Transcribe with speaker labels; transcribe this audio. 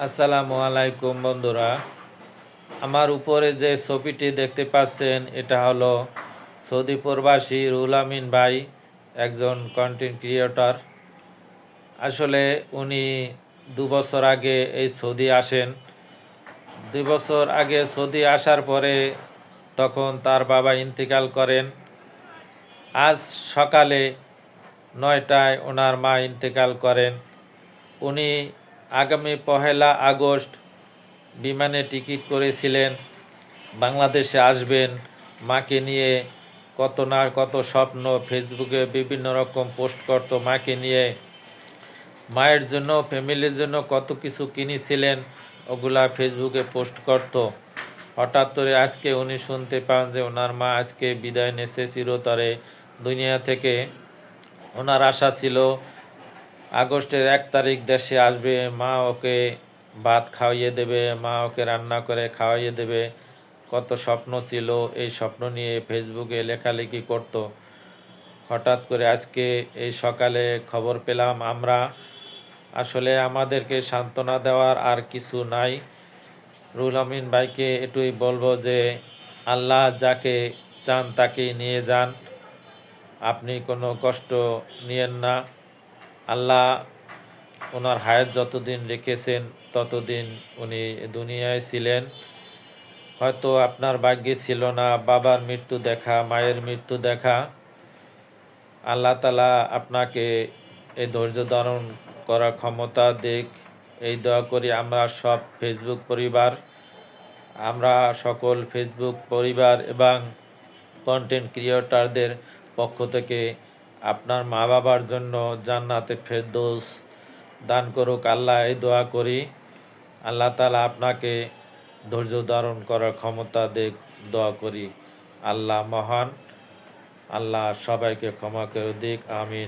Speaker 1: আসসালামু আলাইকুম বন্ধুরা। আমার উপরে যে ছবিটি দেখতে পাচ্ছেন এটা হলো সৌদি প্রবাসী রুহুল আমিন ভাই, একজন কন্টেন্ট ক্রিয়েটর। আসলে উনি 2 বছর আগে এই সৌদি আসেন। 2 বছর আগে সৌদি আসার পরে তখন তার বাবা ইন্তেকাল করেন। আজ সকালে 9টায় ওনার মা ইন্তেকাল করেন। উনি আগামী 1 আগস্ট বিমানে টিকিট করেছিলেন, বাংলাদেশে আসবেন মাকে নিয়ে। কত না কত স্বপ্ন ফেসবুকে বিভিন্ন রকম পোস্ট করত মাকে নিয়ে, মায়ের জন্য ফ্যামিলির জন্য কত কিছু কিনেছিলেন, ওগুলা ফেসবুকে পোস্ট করত। হঠাৎ করে আজকে উনি শুনতে পান যে ওনার মা আজকে বিদায় নেছে চিরতরে দুনিয়া থেকে। ওনার আশা ছিল আগস্টের 1 তারিখ দেশে আসবে, মা ওকে ভাত খাওয়াইয়ে দেবে, মা ওকে রান্না করে খাওয়াইয়ে দেবে। কত স্বপ্ন ছিল, এই স্বপ্ন নিয়ে ফেসবুকে লেখালেখি করত। হঠাৎ করে আজকে এই সকালে খবর পেলাম আমরা। আসলে আমাদেরকে সান্ত্বনা দেওয়ার আর কিছু নাই। রুহুল আমিন ভাইকে এটুই বলবো যে আল্লাহ যাকে চান তাকেই নিয়ে যান, আপনি কোনো কষ্ট নিয়েন না। আল্লাহ ওনার হায়াত যতদিন রেখেছেন ততদিন উনি দুনিয়ায় ছিলেন। হয়তো আপনার ভাগ্যে ছিল না বাবার মৃত্যু দেখা, মায়ের মৃত্যু দেখা। আল্লাহ তাআলা আপনাকে এই ধৈর্য ধারণ করার ক্ষমতা দিক, এই দোয়া করি আমরা সব ফেসবুক পরিবার। আমরা সকল ফেসবুক পরিবার এবং কন্টেন্ট ক্রিয়েটরদের পক্ষ থেকে আপনার মা বাবার জন্য জান্নাতে ফেরদৌস দান করুক আল্লাহ, এই দোয়া করি। আল্লাহ তাআলা আপনাকে ধৈর্য ধারণ করার ক্ষমতা দিক, দোয়া করি। আল্লাহ মহান, আল্লাহ সবাইকে ক্ষমা করে দিক, আমিন।